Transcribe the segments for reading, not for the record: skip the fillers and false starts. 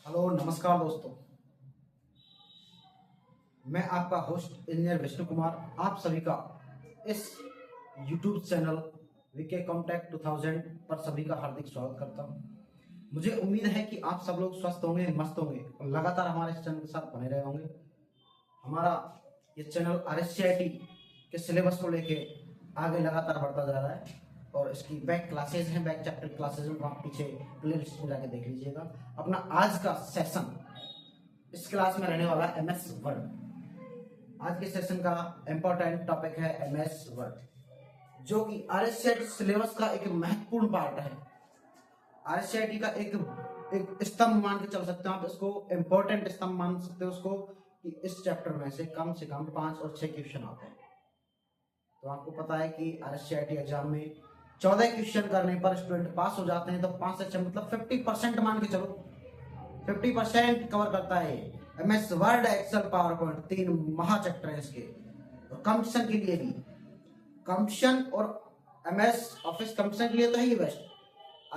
Hello नमस्कार दोस्तों। मैं आपका होस्ट इंजीनियर विष्णु कुमार आप सभी का इस YouTube चैनल वीके कॉन्टैक्ट 2000 पर सभी का हार्दिक स्वागत करता हूं। मुझे उम्मीद है कि आप सब लोग स्वस्थ होंगे, मस्त होंगे और लगातार हमारे इस चैनल के साथ बने रहे होंगे। हमारा ये चैनल RSCIT के सिलेबस को लेके आगे लगातार बढ़ता जा रहा है और इसकी बैक क्लासेज हैं, बैक चैप्टर क्लासेज हैं, आप पीछे प्लेलिस्ट में जाके देख लीजिएगा। अपना आज का सेशन इस क्लास में रहने वाला MS वर्ड। आज के सेशन का इंपॉर्टेंट टॉपिक है MS वर्ड, जो कि RSCIT सिलेबस का एक महत्वपूर्ण पार्ट है। RSCIT का एक स्तंभ मान के चल सकते हो आप, इसको इंपॉर्टेंट स्तंभ मान सकते हो उसको, कि इस चैप्टर में से कम 5 और 6 क्वेश्चन आते हैं। तो आपको पता है कि RSCIT एग्जाम में 14 क्वेश्चन करने पर स्टूडेंट पास हो जाते हैं, तो 5 से 6 मतलब 50% मान के चलो, 50% कवर करता है MS Word, Excel, PowerPoint, 3 महा चैप्टर है इसके। और कंपटीशन के लिए भी, कंपटीशन और MS ऑफिस कंपटीशन के लिए तो है ही बेस्ट,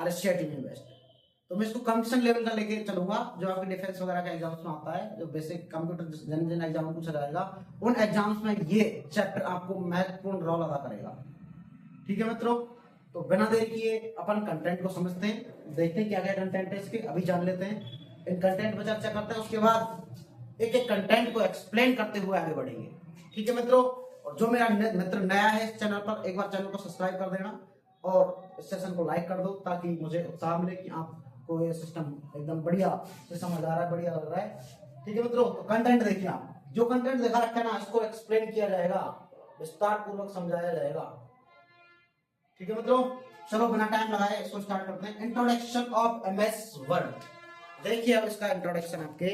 RSCIT में बेस्ट। तो मैं इसको कंपटीशन लेवल का लेके चलूंगा, जो आपके डिफेंस वगैरह के एग्जाम्स में आता है, जो बेसिक कंप्यूटर जिन एग्जाम में पूछा जाएगा, उन एग्जाम्स में ये चैप्टर आपको महत्वपूर्ण रोल अदा करेगा। ठीक है मित्रों, तो बिना देर किए अपन कंटेंट को समझते हैं, देखते हैं क्या क्या कंटेंट है इसके, अभी जान लेते हैं। इन कंटेंट पर चर्चा करते हैं, उसके बाद एक एक कंटेंट को एक्सप्लेन करते हुए आगे बढ़ेंगे। ठीक है मित्रों, और जो मेरा मित्र नया है इस चैनल पर, एक बार चैनल को सब्सक्राइब कर देना और इस सेशन को लाइक कर दो, ताकि मुझे उत्साह मिले कि आपको ये सिस्टम एकदम बढ़िया से समझ आ रहा है, बढ़िया लग रहा है। ठीक है मित्रों, तो कंटेंट देखिए आप, जो कंटेंट देखा रखा है ना, इसको एक्सप्लेन किया जाएगा, विस्तार पूर्वक समझाया जाएगा। ठीक है मित्रों, चलो बिना टाइम लगाए इसको स्टार्ट करते हैं। Introduction of MS word. देखिए अब इसका इंट्रोडक्शन, आपके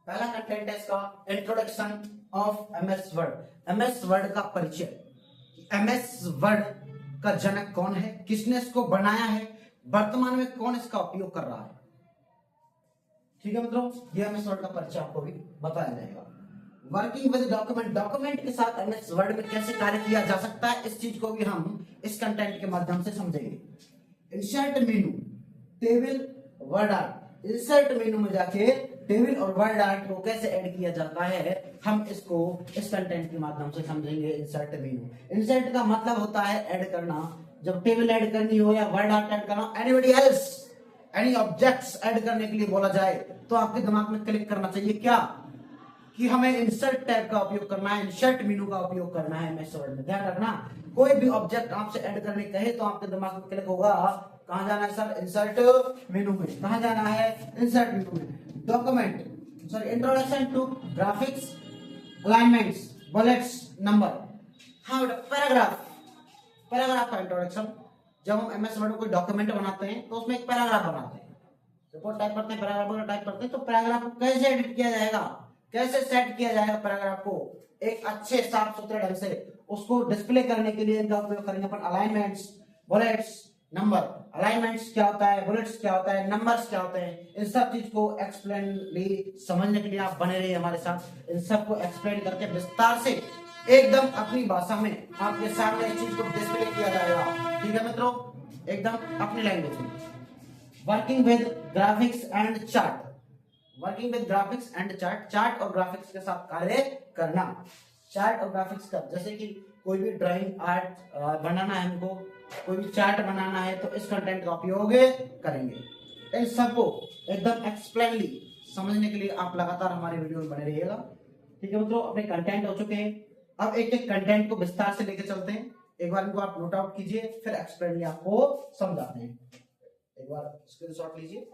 पहला कंटेंट है इसका introduction of MS word. MS word का परिचय, MS वर्ड का जनक कौन है, किसने इसको बनाया है, वर्तमान में कौन इसका उपयोग कर रहा है। ठीक है मित्रों, ये MS वर्ड का परिचय आपको भी बताया जाएगा। वर्किंग विद डॉक्यूमेंट, डॉक्यूमेंट के साथ MS वर्ड में कैसे कार्य किया जा सकता है, इस चीज को भी हम इस कंटेंट के माध्यम से समझेंगे। इंसर्ट मेनू, table, word art. Insert menu में जाके टेबल और वर्ड आर्ट को कैसे ऐड किया जाता है, हम इसको इस कंटेंट के माध्यम से समझेंगे। इंसर्ट मेनू, इंसर्ट का मतलब होता है ऐड करना। जब टेबल ऐड करनी हो या वर्ड आर्ट ऐड करना, anybody else, any objects add करने के लिए बोला जाए, तो आपके दिमाग में क्लिक करना चाहिए क्या, कि हमें इंसर्ट टैब का उपयोग करना है, इंसर्ट मेनू का उपयोग करना है MS वर्ड में। ध्यान रखना, कोई भी ऑब्जेक्ट आपसे ऐड करने कहे तो आपके दिमाग में क्लिक होगा, कहां जाना है सर, इंसर्ट मेनू में। कहां जाना है, इंसर्ट मेनू में। Document, sorry, introduction to graphics, alignments, bullets, number. हाँ बेटा, पैराग्राफ, पैराग्राफ का इंट्रोडक्शन। जब हम MS वर्ड में कोई डॉक्यूमेंट बनाते हैं तो उसमें एक पैराग्राफ बनाते हैं, रिपोर्ट टाइप करते हैं, पैराग्राफ टाइप करते हैं, तो पैराग्राफ को कैसे एडिट किया जाएगा, कैसे सेट किया जाएगा पैराग्राफ को एक अच्छे साफ सुथरे ढंग से, उसको डिस्प्ले करने के लिए इनका उपयोग करेंगे अपन। Alignments, bullets, number. अलाइनमेंट्स क्या होता है, बुलेट्स क्या होता है, नंबर्स क्या होते हैं, इन सब चीज को एक्सप्लेनली समझने के लिए आप बने रहिए हमारे साथ। इन सब को एक्सप्लेन करके विस्तार से एकदम अपनी भाषा में आपके सामने इस चीज को डिस्प्ले किया जाएगा। ठीक है मित्रों, एकदम अपनी लैंग्वेज में। Working with graphics and chart, working with graphics and chart, chart और ग्राफिक्स के साथ कार्य करना। चार्ट और ग्राफिक्स का, जैसे कि कोई भी ड्राइंग आर्ट बनाना है हमको, कोई भी चार्ट बनाना है, तो इस कंटेंट का उपयोग करेंगे। इन सबको एकदम एक्सप्लेनली समझने के लिए आप लगातार हमारे वीडियो में बने रहिएगा। ठीक है मित्रों, अपने कंटेंट हो चुके हैं, अब एक एक कंटेंट को विस्तार से लेकर चलते हैं। एक बार इनको आप नोट आउट कीजिए, फिर एक्सप्लेनली आपको समझाते हैं। एक बार स्क्रीनशॉट लीजिए।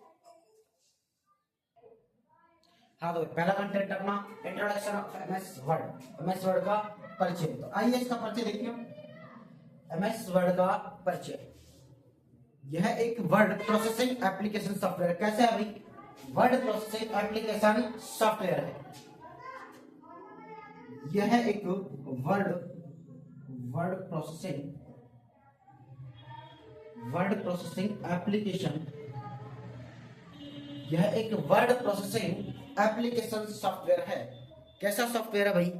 हाँ, तो पहला कंटेंट अपना introduction of MS word, MS word का परिचय। तो आइए इसका परिचय देखिए। MS वर्ड का परिचय, यह एक वर्ड प्रोसेसिंग एप्लीकेशन सॉफ्टवेयर। कैसे है भाई, वर्ड प्रोसेसिंग एप्लीकेशन सॉफ्टवेयर है। यह एक वर्ड प्रोसेसिंग एप्लीकेशन, यह एक वर्ड प्रोसेसिंग एप्लीकेशन सॉफ्टवेयर है। कैसा सॉफ्टवेयर है भाई,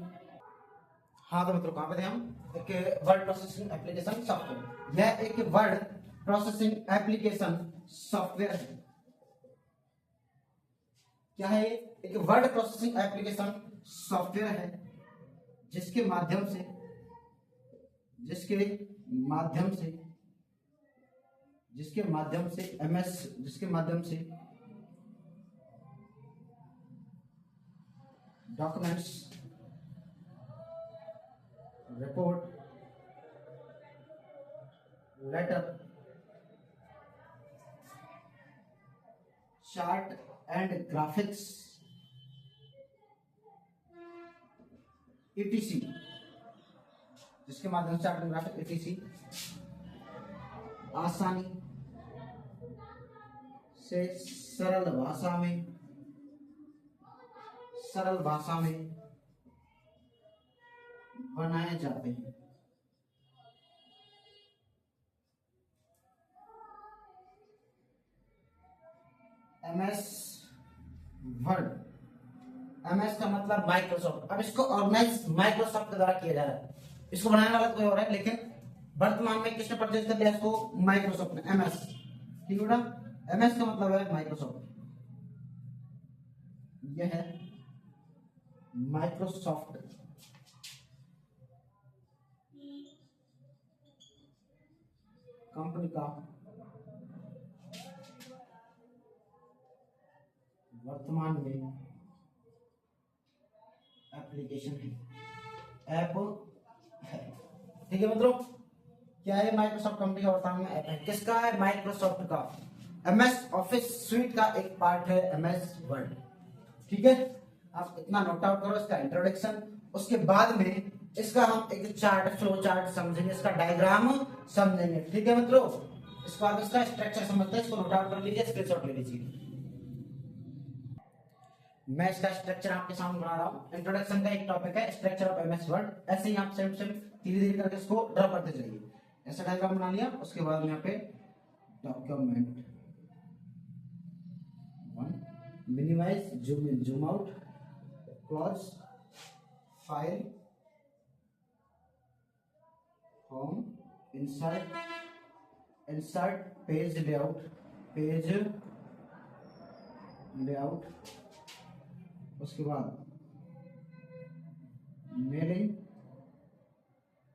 हाँ तो मित्रों कहां पे थे हम, एक वर्ड प्रोसेसिंग एप्लीकेशन सॉफ्टवेयर। यह एक वर्ड प्रोसेसिंग एप्लीकेशन सॉफ्टवेयर है। क्या है ये? एक वर्ड प्रोसेसिंग एप्लीकेशन सॉफ्टवेयर है जिसके माध्यम से documents, report, letter, chart and graphics etc, जिसके माध्यम से चार्ट एंड ग्राफिक्स etc आसानी से सरल भाषा में बनाए जाते हैं। MS वर्ड, MS का मतलब माइक्रोसॉफ्ट। अब इसको ऑर्गेनाइज माइक्रोसॉफ्ट के द्वारा किया जा रहा है, इसको बनाने वाला कोई और है, लेकिन वर्तमान में किसने परचेज कर लिया इसको? माइक्रोसॉफ्ट ने। MS, ठीक है बेटा, MS का मतलब है माइक्रोसॉफ्ट। यह है माइक्रोसॉफ्ट कंपनी का वर्तमान में एप्लीकेशन है, ऐप है। ठीक है मित्रों, क्या है? माइक्रोसॉफ्ट कंपनी का वर्तमान में ऐप है। किसका है? माइक्रोसॉफ्ट का। MS ऑफिस स्वीट का एक पार्ट है MS वर्ड। ठीक है, आप इतना नोट आउट करो, इसका इंट्रोडक्शन। उसके बाद में इसका हम एक चार्ट, फ्लो चार्ट समझेंगे, इसका डायग्राम समझेंगे। ठीक है मित्रों, इसके बाद इसका स्ट्रक्चर समझते हैं, इसको नोट आउट कर लीजिए, स्क्रीनशॉट ले लीजिए। मैं इसका स्ट्रक्चर आपके सामने बना रहा हूं। इंट्रोडक्शन का एक टॉपिक है स्ट्रक्चर ऑफ MS वर्ड। ऐसे ही आप सेम धीरे धीरे करके इसको ड्रॉ करते जाइए। ऐसा डायग्राम बना लिया, उसके बाद में यहाँ पे document 1, minimize, zoom in, zoom out, close, file, home, insert, page layout, उसके बाद मेलिंग,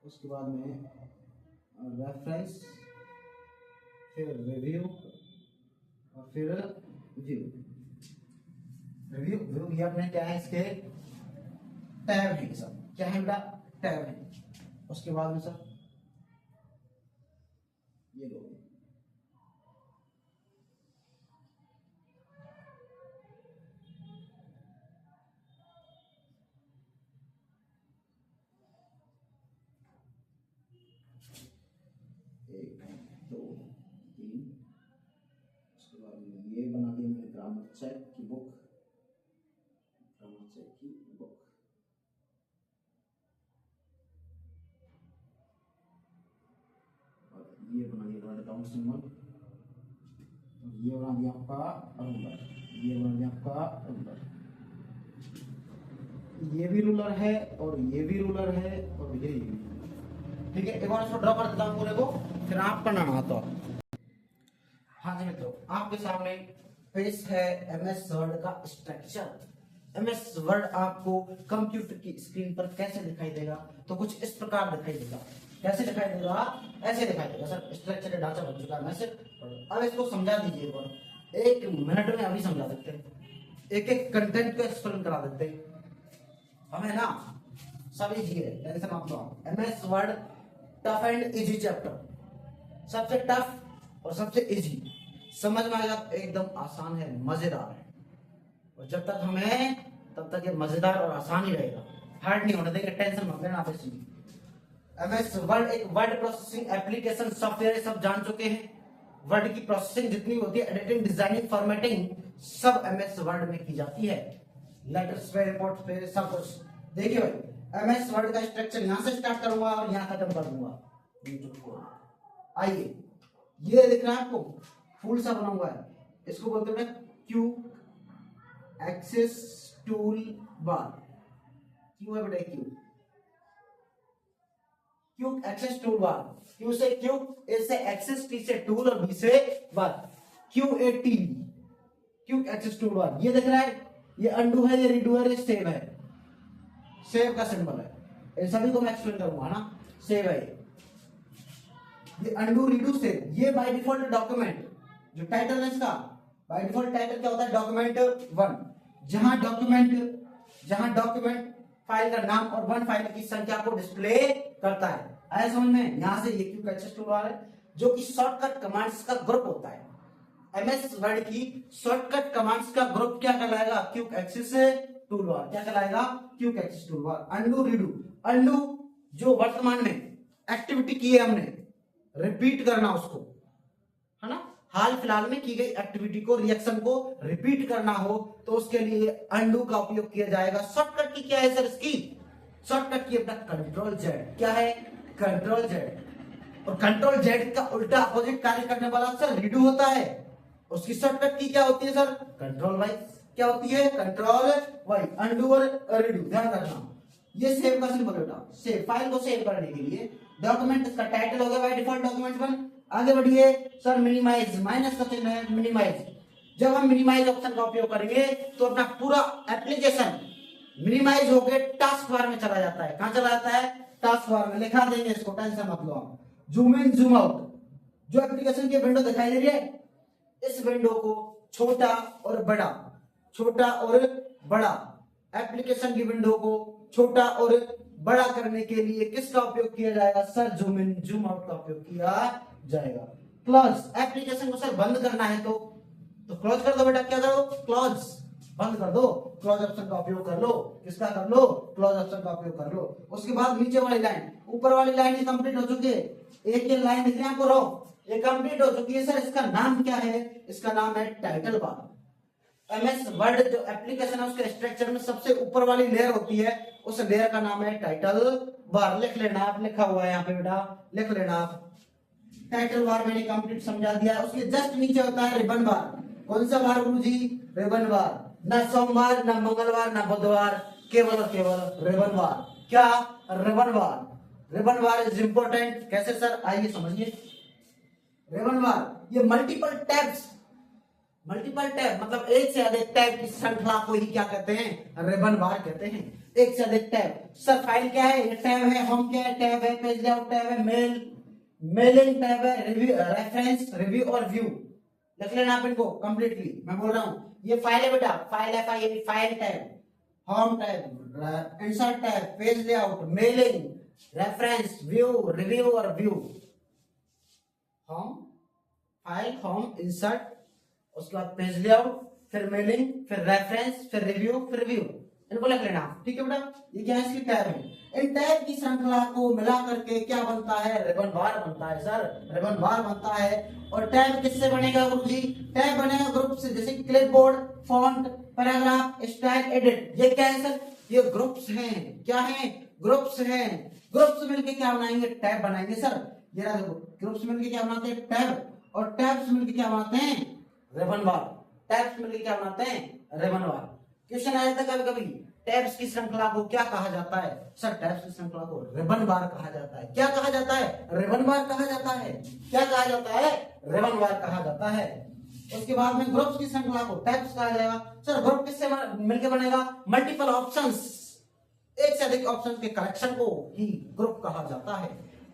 उसके बाद में रेफरेंस, फिर रिव्यू और फिर व्यू। ये अपने क्या है? इसके टैब है सब। क्या है बेटा? टैब है। उसके बाद में सब ये लो, ये बना दी मैंने ग्रामर चेक की बुक, और ये बना दिया वर्ड काउंट सिंबल, ये बना दिया आपका रूलर, ये बना दिया आपका रूलर। ये भी रूलर है और ये भी रूलर है और ये भी। ठीक है, एक बार इसको ड्रॉ कर देता हूँ पूरे को, फिर आप करना ना तो। हाँ जी मित्रों, आपके सामने पेश है MS वर्ड का स्ट्रक्चर। MS वर्ड आपको कंप्यूटर की स्क्रीन पर कैसे दिखाई देगा? तो कुछ इस प्रकार दिखाई देगा। कैसे दिखाई देगा? ऐसे दिखाई देगा। सर स्ट्रक्चर का ढांचा बन चुका है। मैं सिर्फ अब इसको समझा दीजिए, 1 मिनट में अभी समझा सकते हैं, एक एक कंटेंट को एक्सप्लेन करा देते हैं हमें ना, सब इजी है, टेंशन मत लो। MS word tough and easy chapter, सबसे टफ और सबसे इजी। समझ में आएगा तो एकदम आसान है, मजेदार है, और जब तक हमें तब तक ये मजेदार और आसान ही रहेगा, हार्ड नहीं होने देंगे, टेंशन मत लेना। आप इसमें MS वर्ड एक वर्ड प्रोसेसिंग एप्लीकेशन सॉफ्टवेयर, सब जान चुके हैं। वर्ड की प्रोसेसिंग जितनी होती है, एडिटिंग, डिजाइनिंग, फॉर्मेटिंग, सब MS वर्ड में की जाती है। लेटर्स पे, रिपोर्ट पे, सब कुछ। देखिए भाई, MS वर्ड का स्ट्रक्चर यहां से स्टार्ट करूंगा और यहां खत्म कर दूंगा। आइए, ये दिख रहा है आपको, फूल सा बना हुआ है, इसको बोलते हैं Q access tool bar. Q है बेटा, Q access tool bar. Q से क्यू, ए से एक्सेस, टी से टूल और बी से bar. QAT, Q access tool bar. ये दिख रहा है, ये अंडू है, ये रीडू है, ये सेव है, सेव का सिंबल है, इन सभी को मैं एक्सप्लेन करूंगा ना। सेव है ये अंडू रीडू सेव। ये बाय डिफॉल्ट डॉक्यूमेंट जो टाइटल है इसका, बाय डिफॉल्ट टाइटल क्या होता है, डॉक्यूमेंट 1, जहां डॉक्यूमेंट फाइल का नाम और 1 फाइल की संख्या को डिस्प्ले करता है। आया समझ में? यहां से ये क्विक एक्सेस टूलबार है जो कि शॉर्टकट कमांड्स का ग्रुप होता है। एमएस वर्ड की शॉर्टकट कमांड्स का ग्रुप क्या कहलाएगा, क्विक एक्सेस टूलबार। क्या कहलाएगा, quick access toolbar. Undo redo, undo जो वर्तमान में एक्टिविटी की है हमने, रिपीट करना उसको, है ना, हाल फिलहाल में की गई एक्टिविटी को, रिएक्शन को रिपीट करना हो तो उसके लिए अंडू का उपयोग किया जाएगा। शॉर्टकट की क्या है सर इसकी, शॉर्टकट की अपना कंट्रोल जेड। क्या है, कंट्रोल जेड। और कंट्रोल जेड का उल्टा अपोजिट कार्य करने वाला सर रीडू होता है, उसकी शॉर्टकट की क्या होती है सर, कंट्रोल वाई। क्या होती है, कंट्रोल वाई। अंडू और रीडू, ध्यान रखना। ये सेव का सिंबल बेटा, सेव, फाइल को सेव करने के लिए। डॉक्यूमेंट इसका टाइटल हो गया बाय डिफॉल्ट डॉक्यूमेंट 1। आगे बढ़िए सर, मिनिमाइज, माइनस का चिन्ह है, मिनिमाइज। जब हम मिनिमाइज ऑप्शन का उपयोग करेंगे तो अपना पूरा एप्लीकेशन मिनिमाइज होकर टास्क बार में चला जाता है। कहां चला जाता है, टास्क बार में। लिखा देंगे इसको, टेंशन मत लो आप। जूम इन जूम आउट, जो एप्लीकेशन की विंडो दिखाई दे रही है, इस विंडो को छोटा और बड़ा, छोटा और बड़ा, एप्लीकेशन की विंडो को छोटा और बड़ा करने के लिए किसका उपयोग किया जाएगा sir, zoom in zoom out का उपयोग किया जाएगा। क्लोज, एप्लीकेशन को सर बंद करना है तो क्लोज कर दो बेटा। क्या करो, क्लोज, बंद कर दो, क्लोज ऑप्शन का उपयोग कर लो। किसका कर लो, क्लोज ऑप्शन का उपयोग कर लो। उसके बाद नीचे वाली लाइन, ऊपर वाली लाइन ही कंप्लीट हो चुकी है। एक ये लाइन दिख रही है आपको रो, ये कंप्लीट हो चुकी है सर। इसका नाम क्या है, इसका नाम है टाइटल बार। एमएस वर्ड जो एप्लीकेशन है उसके स्ट्रक्चर में सबसे ऊपर वाली लेयर होती है, उस लेयर का नाम है टाइटल बार। लिख लेना आप, लिखा हुआ है यहाँ पे बेटा, लिख लेना आप। टाइटल बार मैंने कंप्लीट समझा दिया। उसके जस्ट नीचे होता है रिबन बार। कौन सा बार गुरुजी, रिबन बार। ना सोमवार, ना मंगलवार, ना बुधवार, केवल और केवल रिबन बार। क्या, ribbon bar. Ribbon bar is important. कैसे सर, आइए समझिए। रिबन बार ये मल्टीपल टैब्स, मल्टीपल टैब मतलब एक से अधिक टैब की श्रृंखला को ही क्या कहते हैं, रिबन बार कहते हैं। एक से अधिक टैब। सर फाइल क्या है, ये टैब है, होम क्या है, टैब है, पेज लेआउट टैब है, मेल, मेलिंग टैब है, रिव्यू, रेफरेंस, रिव्यू और व्यू। लिख लेना आप इनको कंप्लीटली, मैं बोल रहा हूं। ये फाइल है बेटा, फाइल है, file tab, home tab, insert tab, page layout, mailing, reference, view, review और view. Home, file, home, insert, उसके बाद पेज लेआउट, फिर मेलिंग, फिर रेफरेंस, फिर रिव्यू, फिर व्यू। इनको लिख लेना, ठीक है बेटा। ये क्या है, इसकी टैब है। इन टैब की श्रृंखला को मिला करके क्या बनता है, रिबन बार बनता है सर, रिबन बार बनता है। और टैब किससे बनेगा गुरुजी, टैब बनेगा ग्रुप से, जैसे clipboard, font, paragraph, style, edit. ये क्या है सर, ये ग्रुप्स हैं। क्या है, ग्रुप्स हैं। ग्रुप्स मिलकर क्या बनाएंगे, टैब बनाएंगे सर। ये रहा देखो, ग्रुप्स मिलकर क्या बनाते हैं, टैब। और टैब्स मिलकर क्या बनाते हैं, रिबन बार। टैब्स मिलकर क्या बनाते हैं, रिबन बार। क्वेश्चन आया था कभी कभी, टैब्स की श्रृंखला को क्या कहा जाता है सर, टैब्स की श्रृंखला को रिबन बार कहा जाता है। क्या कहा जाता है, रिबन बार कहा जाता है। क्या कहा जाता है, रिबन बार कहा जाता है। उसके बाद में ग्रुप्स की श्रृंखला को टैब्स कहा जाएगा। सर ग्रुप किससे मिलकर बनेगा, मल्टीपल ऑप्शंस, एक से अधिक ऑप्शन के कलेक्शन को ही ग्रुप कहा जाता है।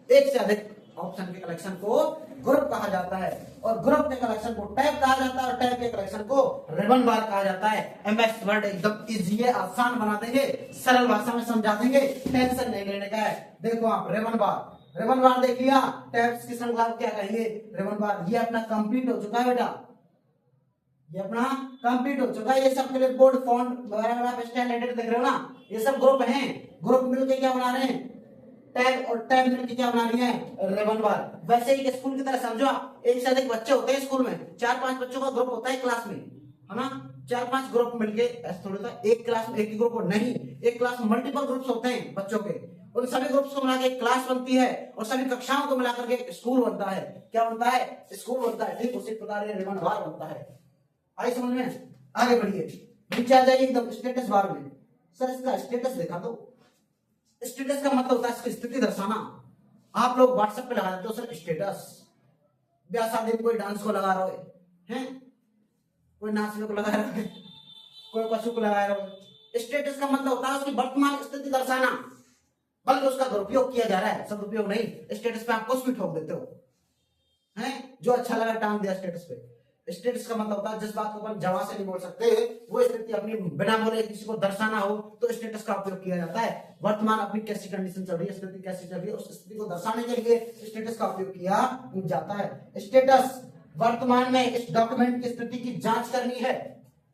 एक से अधिक ऑप्शन के कलेक्शन को ग्रुप कहा जाता है। और ग्रुप के कलेक्शन को टैब कहा जाता है, और टैब के कलेक्शन को रिबन बार कहा जाता है। एमएस वर्ड एकदम इजी है, आसान बना देंगे, सरल भाषा में समझा देंगे, टेंशन नहीं लेने का है। देखो आप, रिबन बार, रिबन बार देख लिया। टैब्स की श्रृंखला को क्या कहेंगे, रिबन बार। ये अपना कंप्लीट हो चुका है बेटा, ये अपना कंप्लीट हो चुका है। ये सब क्लिपबोर्ड, फॉन्ट वगैरह, स्टाइल, एडिट देख रहे हो ना, ये सब ग्रुप हैं। ग्रुप मिलके क्या बना रहे हैं, टैब, और टैब मिलकर क्या बना रही है, रिबन बार। वैसे ही स्कूल की तरह समझो आप, एक से अधिक बच्चे होते हैं स्कूल में, 4-5 बच्चों का ग्रुप होता है क्लास में, है ना। 4-5 ग्रुप मिलके, ऐसे थोड़ा सा एक क्लास में एक ही ग्रुप हो, नहीं, एक क्लास में मल्टीपल ग्रुप्स होते हैं बच्चों के। उन सभी ग्रुप्स को मिला के एक क्लास बनती है, और सभी कक्षाओं को मिलाकर के स्कूल बनता है। क्या बनता है, स्कूल बनता है। ठीक उसी प्रकार रिबन बार बनता है। आई समझ में, आगे बढ़िए, नीचे आ जाइए एकदम स्टेटस बार में। सर इसका स्टेटस दिखा दो। स्टेटस का मतलब होता है इसकी स्थिति दर्शाना। आप लोग व्हाट्सएप पे लगा देते हो सर स्टेटस, ब्याह शादी में कोई डांस को लगा रहे हैं, कोई नाचने को लगा रहे हैं, कोई कछुक लगाए रहो। स्टेटस का मतलब होता है उसकी वर्तमान स्थिति दर्शाना, बल्कि उसका दुरुपयोग किया जा रहा है, सदुपयोग नहीं। स्टेटस पे आप कुछ भी ठोक देते हो, हैं जो अच्छा लगा टांग दिया स्टेटस पे। स्टेटस का मतलब होता है जिस बात को अपन जवाब से नहीं बोल सकते, वो स्थिति अपनी बिना बोले किसी को दर्शाना हो तो स्टेटस का उपयोग किया जाता है। वर्तमान अपनी कैसी कंडीशन चल रही है, स्थिति कैसी चल रही है, उस स्थिति को दर्शाने के लिए स्टेटस का उपयोग किया जाता है। स्टेटस वर्तमान में इस डॉक्यूमेंट की स्थिति की जांच करनी है।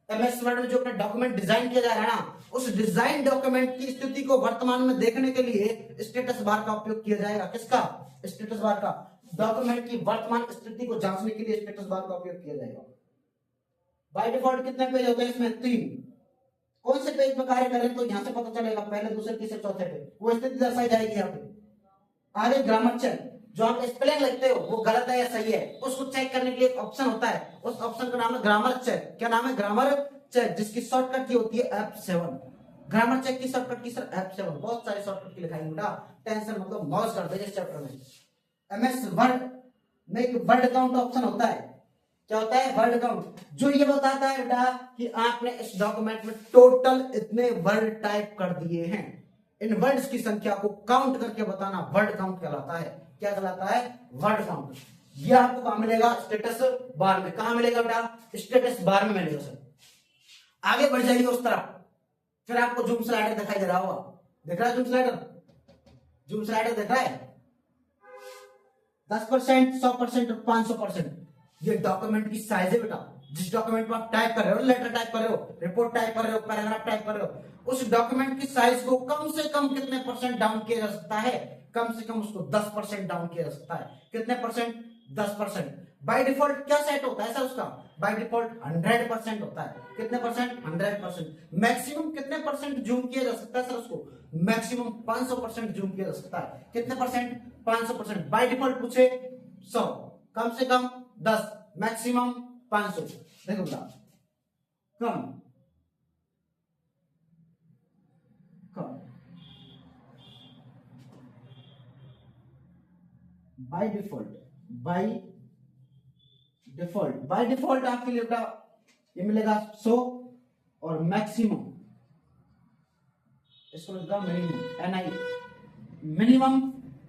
एमएस वर्ड में जो अपना डॉक्यूमेंट डिजाइन किया जा रहा है ना, उस डिजाइन डॉक्यूमेंट की स्थिति को वर्तमान में देखने के लिए स्टेटस बार का उपयोग किया जाएगा। किसका? स्टेटस बार का। डॉक्यूमेंट की वर्तमान स्थिति को जांचने के लिए स्टेटस बार का उपयोग किया जाएगा। बाय डिफॉल्ट कितने पेज होते हैं इसमें? 3। कौन से पेज पे कार्य करें तो यहां से पता चलेगा, पहले दूसरे तीसरे चौथे पे वो स्थिति दर्शाई जाएगी यहाँ पे। आगे ग्रामर चेक, जो आप स्पेलिंग लिखते हो वो गलत है या सही है, उसको चेक करने के लिए एक ऑप्शन होता है, उस ऑप्शन का नाम है ग्रामर चेक। क्या नाम है? ग्रामर चेक, जिसकी शॉर्टकट की होती है F7। ग्रामर चेक की शॉर्टकट की सर F7। बहुत सारी शॉर्टकट की लिखाई बेटा, टेंशन मतलब मौज कर दे इस चैप्टर में। एमएस वर्ड में एक वर्ड काउंट ऑप्शन होता है। क्या होता है? वर्ड काउंट, जो ये बताता है बेटा कि आपने इस डॉक्यूमेंट में टोटल इतने वर्ड टाइप कर दिए हैं। इन वर्ड्स की संख्या को काउंट करके बताना वर्ड काउंट कहलाता है। क्या कहलाता है? Word count. ये आपको कहां मिलेगा? स्टेटस बार में। कहां मिलेगा बेटा? स्टेटस बार में मिलेगा सर। आगे बढ़ जाइए उस तरफ, फिर आपको जूम स्लाइडर दिखाई दे रहा होगा। दिख रहा है जूम स्लाइडर? जूम स्लाइडर दिख रहा है? 10%, 100% और 500%। ये डॉक्यूमेंट की साइज है बेटा। जिस डॉक्यूमेंट में आप टाइप कर रहे हो, लेटर टाइप कर रहे हो, रिपोर्ट टाइप कर रहे हो, पैराग्राफ टाइप कर रहे हो, उस डॉक्यूमेंट की साइज को कम से कम कितने परसेंट डाउन किया जा सकता है? कम से कम उसको 10% डाउन किया जा सकता है। कितने परसेंट? 10%। बाय डिफॉल्ट क्या सेट होता है सर उसका? बाय डिफॉल्ट 100% होता है। कितने परसेंट? 100%। मैक्सिमम कितने परसेंट जूम किया जा सकता है सर उसको? मैक्सिमम 500% जूम किया जा सकता है। कितने परसेंट? 500%। बाय डिफॉल्ट पूछे 100, कम से कम 10, मैक्सिमम 500। देखो बेटा, कम कम बाय डिफॉल्ट आपके लिए बेटा ये मिलेगा 100 और मैक्सिमम इसको लिखा minimum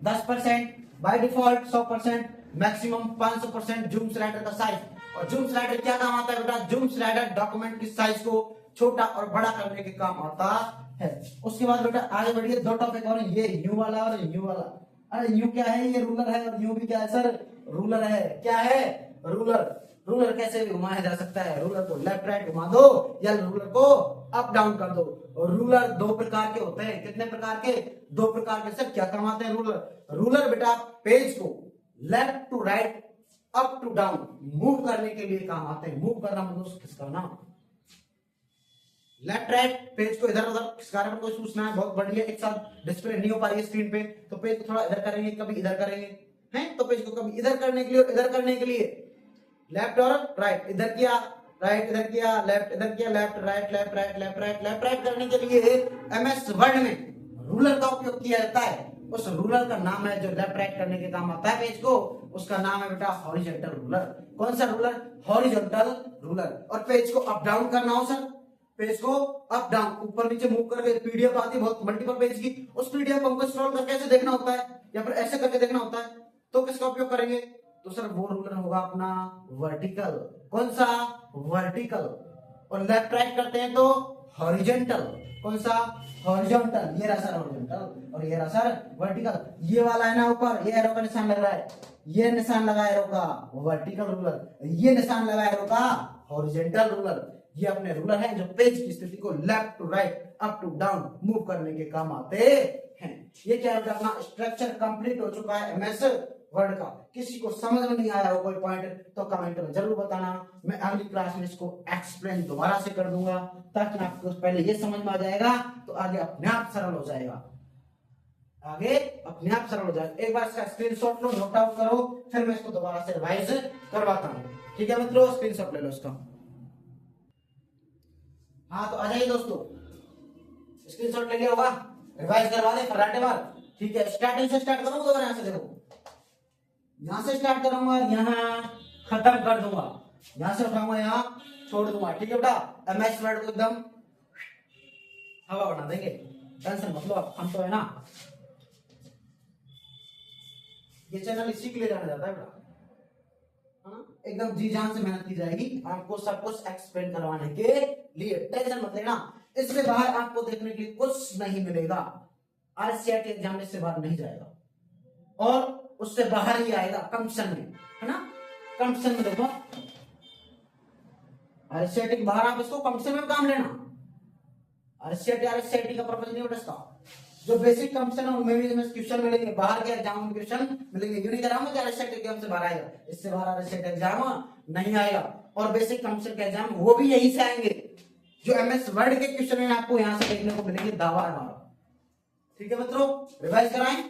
10%, by default 100%, maximum 500% zoom slider का साइज। और जूम स्लाइडर क्या काम आता है बेटा? जूम स्लाइडर डॉक्यूमेंट की साइज को छोटा और बड़ा करने के काम आता है। उसके बाद बेटा आगे बढ़िए, 2 टॉपिक और, ये यू वाला और यू वाला। अरे यू क्या है? ये रूलर है, और यू भी क्या है सर? रूलर है। क्या है? रूलर। रूलर कैसे भी घुमाया जा सकता है? रूलर को लेफ्ट राइट घुमा दो या रूलर को अप डाउन कर दो। और रूलर 2 प्रकार के होते हैं। कितने प्रकार के? 2 प्रकार के। सर क्या काम आते हैं रूलर? रूलर बेटा पेज को left to right, up to down move करने के लिए काम आते हैं। मूव करना मतलब खिसकाना, लेफ्ट राइट पेज को इधर उधर खिसकाने पर कुछ पूछना है, बहुत बढ़िया। एक साथ डिस्प्ले नहीं हो पा रही है स्क्रीन पे, तो पेज को थोड़ा इधर करेंगे, कभी इधर करेंगे, हैं? तो पेज को कभी इधर करने के लिए, इधर करने के लिए लेफ्ट और राइट, इधर किया राइट, इधर किया लेफ्ट, इधर किया left right, left right, left right, left right करने के लिए एमएस वर्ड में रूलर का उपयोग किया जाता है। उस रूलर का नाम है जो लेफ्ट राइट करने के काम आता है पेज को, उसका नाम है बेटा हॉरिजॉन्टल रूलर। कौन सा रूलर? Horizontal ruler. और पेज को अप डाउन करना हो सर, पेज को अप डाउन ऊपर नीचे मूव करके पीडीएफ आती है बहुत मल्टीपल पेज की, उस पीडीएफ को हमको स्क्रॉल करके ऐसे देखना होता है या फिर ऐसे करके देखना होता है, तो किसका उपयोग करेंगे? तो सर वो रूलर होगा अपना वर्टिकल। कौन सा? वर्टिकल। और लेफ्ट राइट करते हैं तो हॉरिजॉन्टल। कौन सा? हॉरिजॉन्टल। ये रहा सर हॉरिजॉन्टल और ये रहा सर वर्टिकल। ये वाला है ना ऊपर, ये एरो का निशान लग रहा है, ये निशान लगा एरो का वर्टिकल रूलर, ये निशान लगा एरो का हॉरिजॉन्टल रूलर। ये अपने रूलर है जो पेज की स्थिति को left to right, up to down move करने के काम आते हैं। ये क्या है? अपना स्ट्रक्चर कंप्लीट हो चुका है एमएस वर्ड का। किसी को समझ में नहीं आया हो कोई पॉइंट तो कमेंट में जरूर बताना। मैं अगली क्लास में इसको एक्सप्लेन दोबारा से कर दूंगा, ताकि आपको पहले ये समझ में आ जाएगा तो आगे अपने आप सरल हो जाएगा। आगे अपने आप सरल हो जाएगा। एक बार इसका स्क्रीनशॉट लो, नोट आउट करो, फिर मैं इसको दोबारा से रिवाइज करवाता हूँ। ठीक है मित्रों, स्क्रीनशॉट ले लो इसका। हाँ तो आ जाइए दोस्तों, स्क्रीनशॉट ले लिया होगा, रिवाइज करवा दे फर्राटे बार। ठीक है, स्टार्टिंग से स्टार्ट करूंगा दोबारा। यहाँ से देखो, यहाँ से स्टार्ट करूंगा, यहाँ खत्म कर दूंगा। यहां से उठाऊंगा, यहाँ छोड़ दूंगा, ठीक है बेटा। एमएस वर्ड को एकदम हवा बना देंगे, टेंशन मत लो, हम तो है ना, ये चैनल इसी के लिए जाना जाता है बेटा, एकदम जी जान से मेहनत की जाएगी आपको सब कुछ एक्सप्लेन करवाने के लिए, टेंशन मत लेना। इससे बाहर आपको देखने के लिए कुछ नहीं मिलेगा, आरसीआईटी एग्जाम में से बाहर नहीं जाएगा और उससे बाहर ही आएगा कंपटीशन में, है ना। कंपटीशन में देखो, आरसीआईटी के बाहर आप इसको कंपटीशन में काम लेना। आरसीआईटी का पर्पज नहीं होता, जो बेसिक कंपटीशन है उनमें भी क्वेश्चन मिलेंगे, बाहर के एग्जाम में क्वेश्चन मिलेंगे। यूं नहीं कह रहा हूं कि आरसीआईटी एग्जाम से बाहर आएगा, इससे बाहर आरसीआईटी एग्जाम नहीं आएगा, और बेसिक कंपटीशन के एग्जाम वो भी यही से आएंगे। जो एमएस वर्ड के क्वेश्चन है आपको यहां से देखने को मिलेंगे, दावा है हमारा, ठीक है मित्रों। रिवाइज कराएं,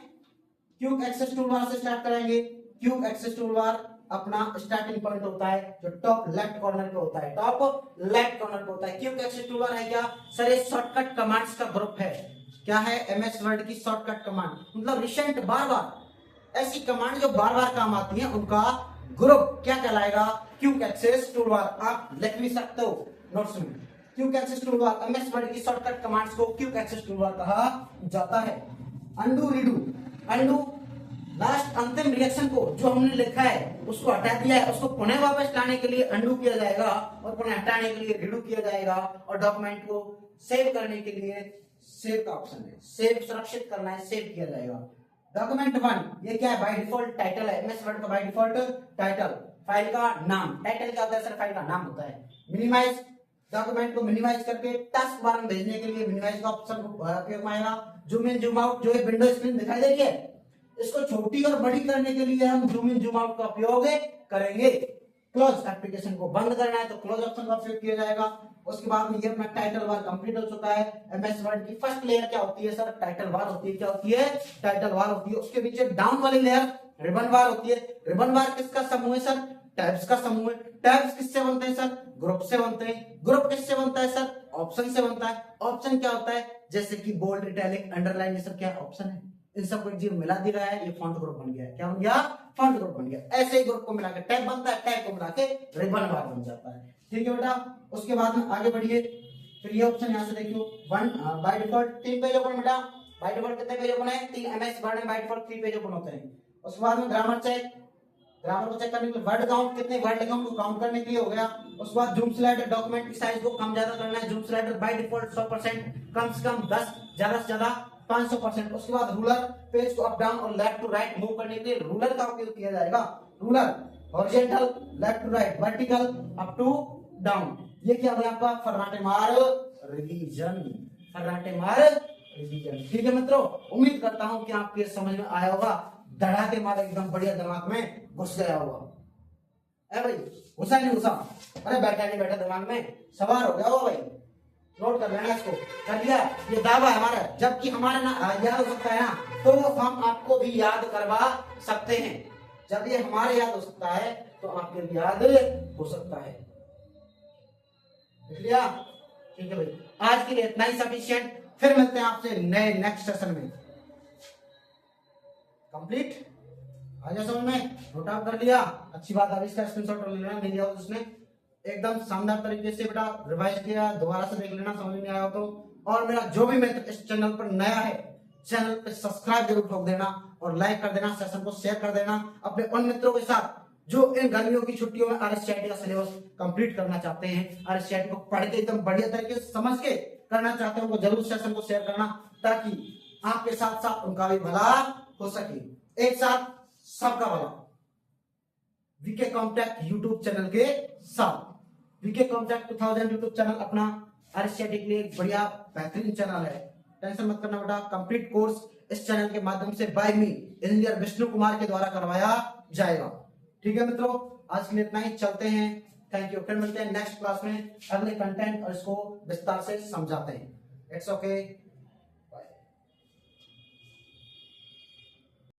क्यूब एक्सेस टूलबार से स्टार्ट कराएंगे। क्यूब एक्सेस टूलबार अपना स्टार्टिंग पॉइंट होता है जो टॉप लेफ्ट कॉर्नर पे होता है, टॉप लेफ्ट कॉर्नर पे होता है। क्यूब एक्सेस टूलबार है क्या सर? ये शॉर्टकट कमांड्स का ग्रुप है। क्या है? एमएस वर्ड की शॉर्टकट कमांड, मतलब रिसेंट बार बार ऐसी कमांड जो बार बार काम आती है उनका ग्रुप क्या कहलाएगा? Quick access toolbar. आप लिख भी सकते हो नोट्स में, quick access toolbar. MS Word की शॉर्टकट कमांड्स को क्यूब एक्सेस टूलबार कहा जाता है। अंडू रीडू, अंडू लास्ट अंतिम रिएक्शन को जो हमने लिखा है उसको हटा दिया है, उसको पुनः वापस लाने के लिए अंडू किया जाएगा और पुनः हटाने के लिए रीडू किया जाएगा, और डॉक्यूमेंट को सेव करने के लिए सेव का ऑप्शन है, सेव सुरक्षित करना है, सेव किया जाएगा। डॉक्यूमेंट 1 ये क्या है? बाय डिफॉल्ट टाइटल है, एमएस वर्ड का बाय डिफॉल्ट टाइटल, फाइल का नाम। टाइटल क्या होता है सर? फाइल का नाम होता है। मिनिमाइज, डॉक्यूमेंट को मिनिमाइज करके टास्क बार में भेजने के लिए मिनिमाइज का ऑप्शन उपयोग में आएगा। जूम इन जूम आउट, जो ये विंडो स्क्रीन दिखाई दे रही है इसको छोटी और बड़ी करने के लिए हम जूम इन जूम आउट का उपयोग करेंगे। क्लोज, एप्लीकेशन को बंद करना है तो क्लोज ऑप्शन का उपयोग किया जाएगा। उसके बाद में ये अपना टाइटल बार कंप्लीट हो चुका है। एमएस वर्ड की फर्स्ट लेयर क्या होती है सर? टाइटल बार होती है। क्या होती है? टाइटल बार होती है। उसके पीछे डाउन वाली लेयर रिबन बार होती है। रिबन बार किसका समूह है सर? टैब्स का समूह है। टैब्स किससे बनते हैं सर? ग्रुप से बनते हैं। ग्रुप किससे बनता है सर? ऑप्शन से बनता है। ऑप्शन क्या होता है? जैसे कि बोल्ड, इटैलिक, अंडरलाइन, ये सब क्या ऑप्शन है। इन सबको एक जीव मिला दिया है, ये फॉन्ट ग्रुप बन गया है। क्या बन गया? फॉन्ट ग्रुप बन गया। ऐसे ही ग्रुप को मिला के टैब बनता है, टैब को मिला के रिबन बार बन जाता है। ठीक है बेटा, उसके बाद में आगे बढ़िए। फिर ये ऑप्शन यहाँ से देखियो, 1 बाय डिफॉल्ट 3 पेज ओपन बेटा। बाय डिफॉल्ट कितने पेज ओपन है? 3। एमएस वर्ड में बाय डिफॉल्ट 3 पेज ओपन होते हैं। उसके बाद में ग्रामर चेक, ग्रामर को चेक करने के लिए वर्ड काउंट, कितने वर्ड काउंट को काउंट करने के लिए हो गया। उसके बाद जूम स्लाइडर, डॉक्यूमेंट की साइज को कम ज्यादा करना है। जूम स्लाइडर बाय डिफॉल्ट 100%, कम से कम 10, ज्यादा से ज्यादा 500%। उसके बाद रूलर, पेज को अप डाउन और लेफ्ट टू राइट मूव करने के लिए रूलर का उपयोग किया जाएगा। Ruler horizontal, left to right, vertical, up to down. ये क्या है आपका? फर्राटे मार रिवीजन, फर्राटे मार रिवीजन। ठीक है मित्रों, उम्मीद करता हूं कि आपके समझ में आया होगा, धड़ाके मार एकदम बढ़िया दिमाग में घुस गया होगा। भाई घुसा नहीं घुसा? अरे बैठा नहीं बैठा, दिमाग में सवार हो गया होगा भाई। नोट कर लेना इसको, कर लिया? ये दावा है हमारा, जबकि हमारा ना याद हो सकता है ना, तो हम आपको भी याद करवा सकते हैं। जब ये हमारे याद हो सकता है तो आपके भी याद हो सकता है। देख लिया? ठीक है भाई, आज के लिए इतना ही सफिशिएंट। फिर मिलते हैं आपसे नए नेक्स्ट सेशन में। कंप्लीट आ गया समझ में? नोट आउट कर लिया? अच्छी बात है, इसका स्क्रीनशॉट ले लेना, नहीं लिया हो उसने एकदम शानदार तरीके से बेटा रिवाइज किया, दोबारा से देख लेना समझ नहीं आया हो तो। और मेरा जो भी मित्र इस चैनल पर नया है, चैनल पे सब्सक्राइब जरूर ठोक देना और लाइक कर देना, सेशन को शेयर कर देना अपने उन मित्रों के साथ जो इन गर्मियों की छुट्टियों में आरएससीआईटी का सिलेबस कंप्लीट करना चाहते हैं, आरएससीआईटी को पढ़ के एकदम बढ़िया तरीके से समझ के करना चाहते हैं, उनको जरूर सेशन को शेयर करना, ताकि आपके साथ साथ उनका भी भला हो सके, एक साथ सबका भला। वीके कॉन्टैक्ट यूट्यूब चैनल के साथ। वीके कॉन्टैक्ट 2000 यूट्यूब चैनल अपना आरएससीआईटी के लिए एक बढ़िया बेहतरीन चैनल है। टेंशन मत करना बेटा, कंप्लीट कोर्स इस चैनल के माध्यम से बाय मी इंजीनियर विष्णु कुमार के द्वारा करवाया जाएगा। ठीक है मित्रों, आज के लिए इतना ही, चलते हैं। Thank you. फिर मिलते हैं नेक्स्ट क्लास में अगले कंटेंट और इसको विस्तार से समझाते हैं। It's okay.